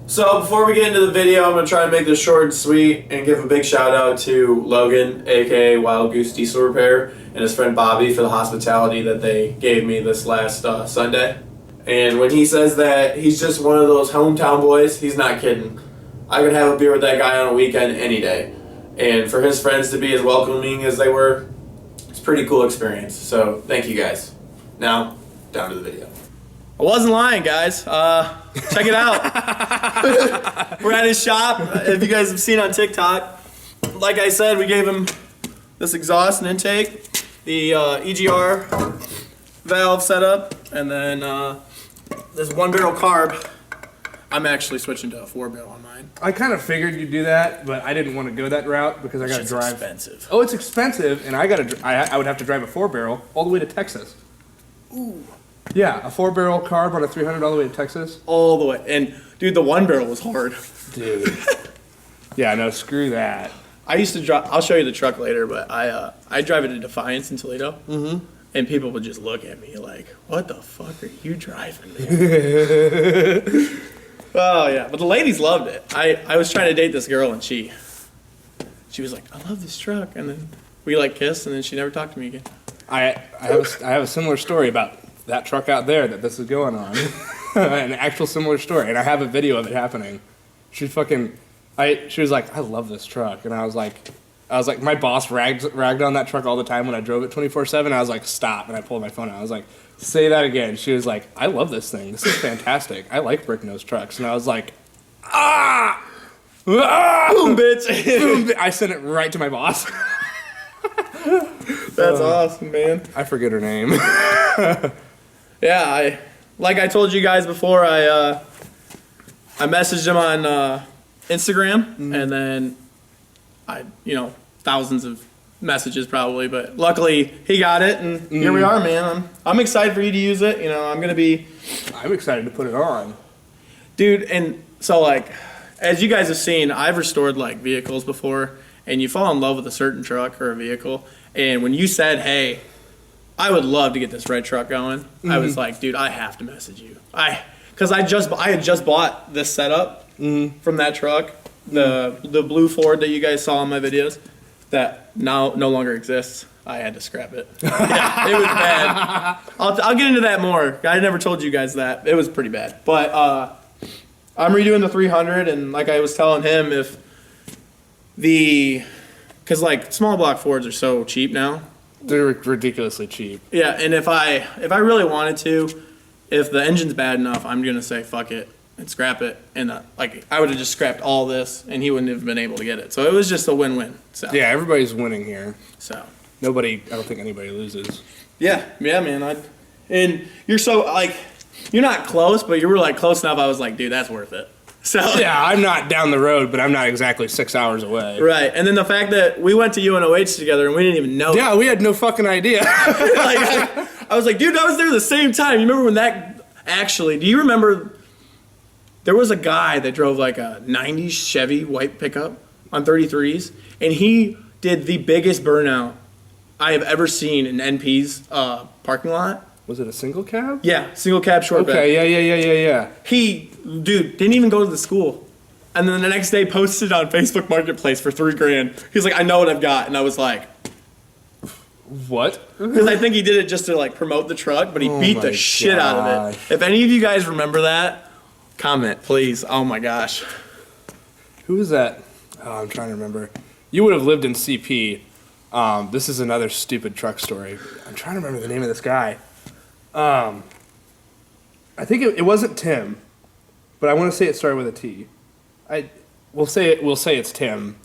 So before we get into the video, I'm going to try and make this short and sweet and give a big shout out to Logan, aka Wild Goose Repair, and his friend Bobbie for the hospitality that they gave me this last Sunday. And when he says that he's just one of those hometown boys, he's not kidding. I could have a beer with that guy on a weekend any day. And for his friends to be as welcoming as they were, it's a pretty cool experience. So thank you guys. Now, down to the video. I wasn't lying, guys. Check it out. We're at his shop. If you guys have seen on TikTok, like I said, we gave him this exhaust and intake, the EGR valve setup, and then this 1-barrel carb. I'm actually switching to a 4-barrel on mine. I kind of figured you'd do that, but I didn't want to go that route because I got to drive. It's expensive. Oh, it's expensive, and I would have to drive a 4-barrel all the way to Texas. Ooh. Yeah, a 4-barrel carb on a 300 all the way to Texas. All the way. And, dude, the 1-barrel was hard. Dude. Yeah, no, screw that. I used to drive, I'll show you the truck later, but I drive it to Defiance in Toledo. Mm-hmm. And people would just look at me like, what the fuck are you driving, man? Oh, yeah. But the ladies loved it. I was trying to date this girl, and she was like, I love this truck. And then we, like, kissed, and then she never talked to me again. I have a similar story about that truck out there that this is going on. An actual similar story. And I have a video of it happening. She was like, I love this truck. And I was like, my boss ragged on that truck all the time when I drove it 24/7. I was like, stop. And I pulled my phone out. I was like, say that again. She was like, I love this thing. This is fantastic. I like brick nose trucks. And I was like, boom, bitch. Boom, I sent it right to my boss. That's awesome, man. I forget her name. Yeah, like I told you guys before, I messaged him on Instagram, and then thousands of messages probably, but luckily he got it, and here we are, man. I'm excited for you to use it. I'm excited to put it on, dude. And so, like, as you guys have seen, I've restored like vehicles before, and you fall in love with a certain truck or a vehicle, and when you said, hey, I would love to get this red truck going, I was like, dude, I have to message you. Because I had just bought this setup from that truck, the blue Ford that you guys saw in my videos, that now no longer exists. I had to scrap it. Yeah, it was bad. I'll get into that more. I never told you guys that. It was pretty bad. But I'm redoing the 300, and like I was telling him, because like small block Fords are so cheap now. They're ridiculously cheap. Yeah, and if I really wanted to, if the engine's bad enough, I'm gonna say fuck it and scrap it, and I would have just scrapped all this, and he wouldn't have been able to get it. So it was just a win-win. So yeah, everybody's winning here. So I don't think anybody loses. Yeah, man. And you're so like, you're not close, but you were like close enough. I was like, dude, that's worth it. So yeah, I'm not down the road, but I'm not exactly 6 hours away. Right, and then the fact that we went to UNOH together and we didn't even know. Yeah, we had no fucking idea. I was like, dude, I was there the same time. You remember when that? Actually, do you remember? There was a guy that drove like a '90s Chevy white pickup on 33s, and he did the biggest burnout I have ever seen in NP's parking lot. Was it a single cab? Yeah, single cab short bed. Okay, yeah. Dude, didn't even go to the school. And then the next day posted on Facebook Marketplace for $3,000. He's like, I know what I've got. And I was like, what? Because I think he did it just to like promote the truck, but he beat the shit out of it. If any of you guys remember that, comment, please. Oh my gosh. Who was that? Oh, I'm trying to remember. You would have lived in CP. This is another stupid truck story. I'm trying to remember the name of this guy. I think it wasn't Tim, but I want to say it started with a T. We'll say it's Tim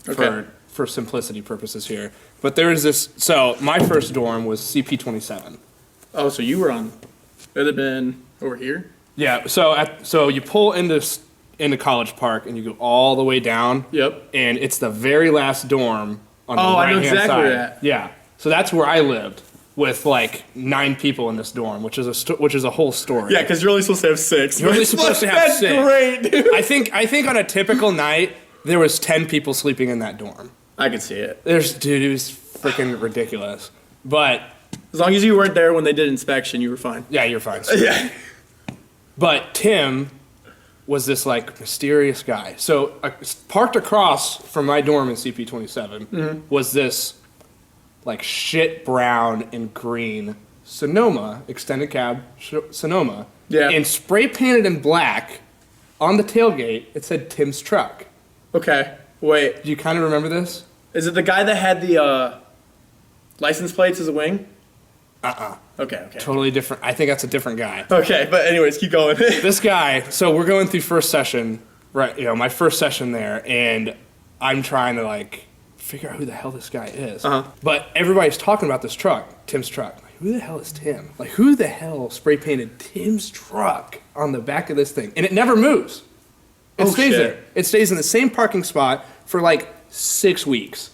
for simplicity purposes here. But there is this. So my first dorm was CP27. Oh, so you were on? It would have been over here. Yeah. So you pull into College Park and you go all the way down. Yep. And it's the very last dorm on the right-hand side. I know exactly where you're at. Yeah. So that's where I lived, with like 9 people in this dorm, which is a whole story. Yeah, because you're only supposed to have 6. You're only supposed to have 6. That's great, dude. I think on a typical night there was 10 people sleeping in that dorm. I could see it. Dude, it was freaking ridiculous. But as long as you weren't there when they did inspection, you were fine. Yeah, you're fine. Yeah. But Tim was this like mysterious guy. So parked across from my dorm in CP27 was this like shit brown and green Sonoma, extended cab Sonoma. Yeah. And spray painted in black on the tailgate, it said Tim's truck. Okay, wait. Do you kind of remember this? Is it the guy that had the license plates as a wing? Okay. Totally different. I think that's a different guy. Okay, but anyways, keep going. This guy, so we're going through first session, right? You know, my first session there, and I'm trying to like figure out who the hell this guy is. But everybody's talking about this truck, Tim's truck. Like, who the hell is Tim? Like, who the hell spray painted Tim's truck on the back of this thing? And it never moves. It stays there. It stays in the same parking spot for like 6 weeks.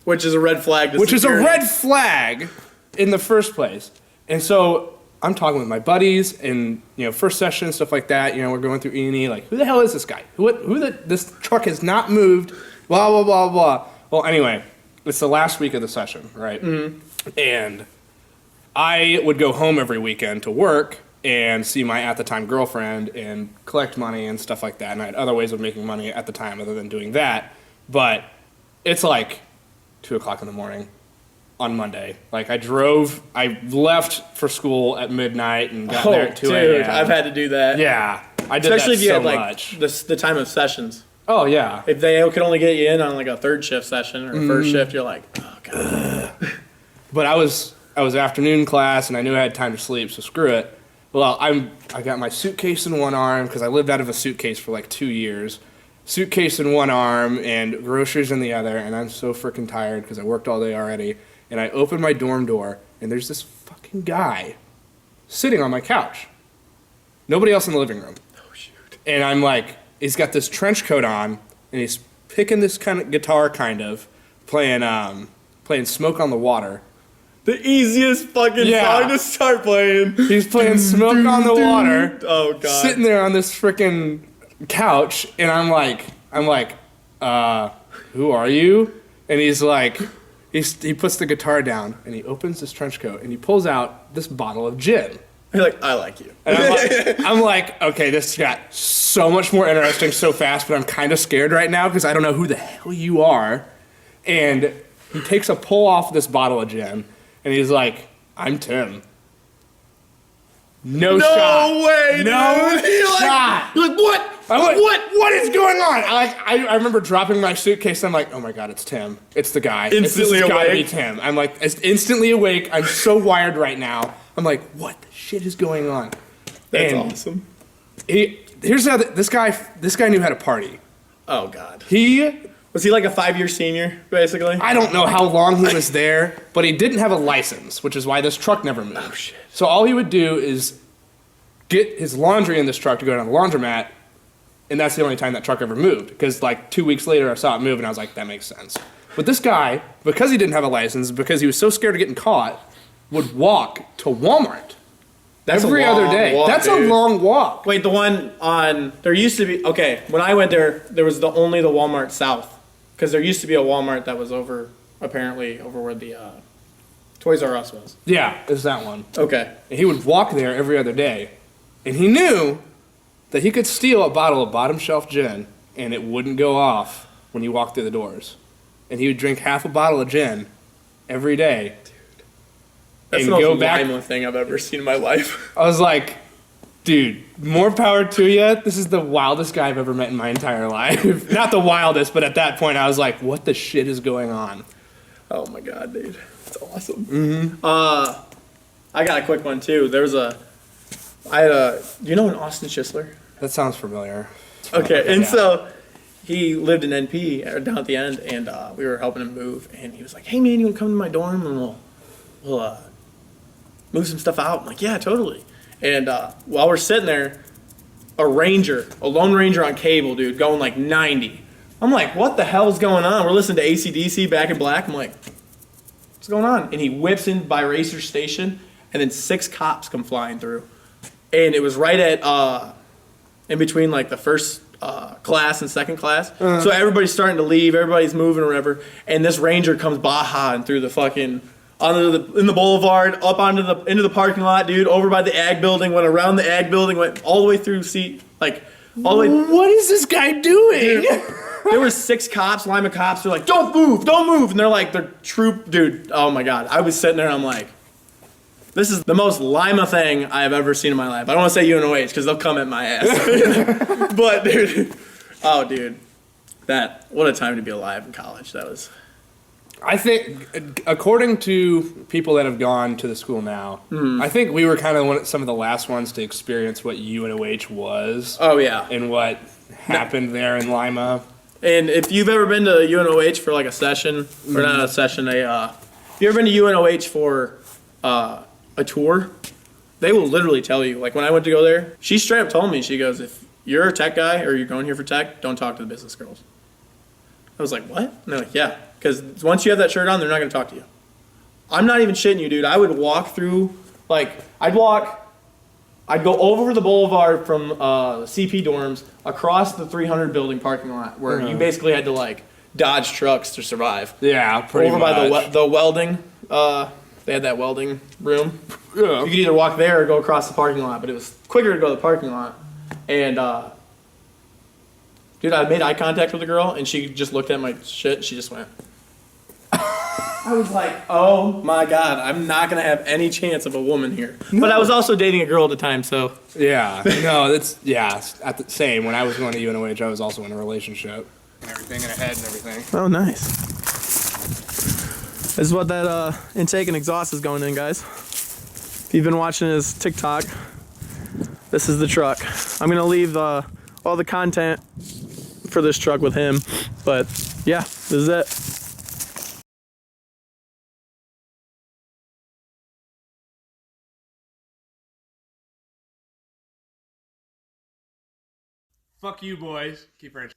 Which is a red flag. Which is a red flag in the first place. And so I'm talking with my buddies and, you know, first session, stuff like that. You know, we're going through E&E, like, who the hell is this guy? This truck has not moved, blah, blah, blah, blah. Well, anyway, it's the last week of the session, right? And I would go home every weekend to work and see my at-the-time girlfriend and collect money and stuff like that. And I had other ways of making money at the time other than doing that. But it's like 2 o'clock in the morning on Monday. Like, I left for school at midnight and got there at 2 a.m. Dude, I've had to do that. Yeah, I did Especially that if you so had, like, much. the time of sessions. Oh, yeah. If they could only get you in on, like, a third shift session or a first shift, you're like, oh, God. But I was afternoon class, and I knew I had time to sleep, so screw it. Well, I got my suitcase in one arm, because I lived out of a suitcase for, like, 2 years. Suitcase in one arm and groceries in the other, and I'm so freaking tired because I worked all day already. And I open my dorm door, and there's this fucking guy sitting on my couch. Nobody else in the living room. Oh, shoot. And I'm like, he's got this trench coat on, and he's picking this kind of guitar, playing Smoke on the Water. The easiest fucking song to start playing. He's playing Smoke on the Water. Oh, God. Sitting there on this freaking couch, and I'm like, who are you? And he's like, he puts the guitar down, and he opens his trench coat, and he pulls out this bottle of gin. You're like, I like you. And I'm like, okay, this got so much more interesting so fast, but I'm kind of scared right now because I don't know who the hell you are. And he takes a pull off this bottle of gin, and he's like, I'm Tim. No shot. No way, No dude. You're shot. You're like, what? I'm like, What? What is going on? I remember dropping my suitcase. And I'm like, oh my God, it's Tim. It's the guy. Instantly This has gotta be awake. Tim. I'm like, it's instantly awake. I'm so wired right now. I'm like, what the shit is going on? That's And awesome. Here's how this guy knew how to party. Oh, God. Was he like a 5-year senior, basically? I don't know how long he was there, but he didn't have a license, which is why this truck never moved. Oh, shit. So all he would do is get his laundry in this truck to go down the laundromat, and that's the only time that truck ever moved. Because like 2 weeks later, I saw it move, and I was like, that makes sense. But this guy, because he didn't have a license, because he was so scared of getting caught, would walk to Walmart That's every a long other day. walk, That's dude. a long walk. Wait, the one on, there used to be, okay, when I went there was only the Walmart South. Because there used to be a Walmart that was apparently over where the Toys R Us was. Yeah, it's that one. Okay. And he would walk there every other day. And he knew that he could steal a bottle of bottom shelf gin and it wouldn't go off when he walked through the doors. And he would drink half a bottle of gin every day. That's and the go most back. mindless thing I've ever seen in my life. I was like, dude, more power to you. This is the wildest guy I've ever met in my entire life. Not the wildest, but at that point I was like, what the shit is going on? Oh my God, dude. That's awesome. Mm-hmm. I got a quick one too. Do you know an Austin Schisler? That sounds familiar. Okay, and Yeah. so he lived in NP down at the end, and we were helping him move, and he was like, "Hey man, you want to come to my dorm and we'll move some stuff out?" I'm like, "Yeah, totally." And while we're sitting there, a Lone Ranger on cable, dude, going like 90. I'm like, "What the hell is going on?" We're listening to AC/DC, Back in Black. I'm like, "What's going on?" And he whips in by Racer Station, and then 6 cops come flying through, and it was right at in between like the first class and second class. So everybody's starting to leave, everybody's moving or whatever, and this Ranger comes bahaing through the fucking in the boulevard, up into the parking lot, dude, over by the ag building, went around the ag building, went all the way through all the way. What is this guy doing? There were 6 cops, Lima cops. They're like, don't move. And they're troop, dude. Oh my God. I was sitting there and I'm like, this is the most Lima thing I've ever seen in my life. I don't want to say UNOH because they'll come at my ass. But dude, oh dude, what a time to be alive in college. That was. I think, according to people that have gone to the school now, I think we were kind of some of the last ones to experience what UNOH was. Oh yeah. And what happened there in Lima. And if you've ever been to UNOH for like a session, or not a session, if you ever been to UNOH for a tour, they will literally tell you, like when I went to go there, she straight up told me, she goes, if you're a tech guy or you're going here for tech, don't talk to the business girls. I was like, what? And they're like, yeah, because once you have that shirt on, they're not going to talk to you. I'm not even shitting you, dude. I would walk through, like, I'd go over the boulevard from CP dorms across the 300 building parking lot where you basically had to, like, dodge trucks to survive. Yeah, pretty much. Over by the welding, they had that welding room. Yeah. You could either walk there or go across the parking lot, but it was quicker to go to the parking lot. And, dude, I made eye contact with the girl, and she just looked at my shit, and she just went. I was like, oh my God, I'm not going to have any chance of a woman here. No. But I was also dating a girl at the time, so. Yeah, no, at the same. When I was going to UNOH, I was also in a relationship and everything, and a head and everything. Oh, nice. This is what that intake and exhaust is going in, guys. If you've been watching his TikTok, this is the truck. I'm going to leave all the content for this truck with him, but yeah, this is it. Fuck you, boys. Keep French.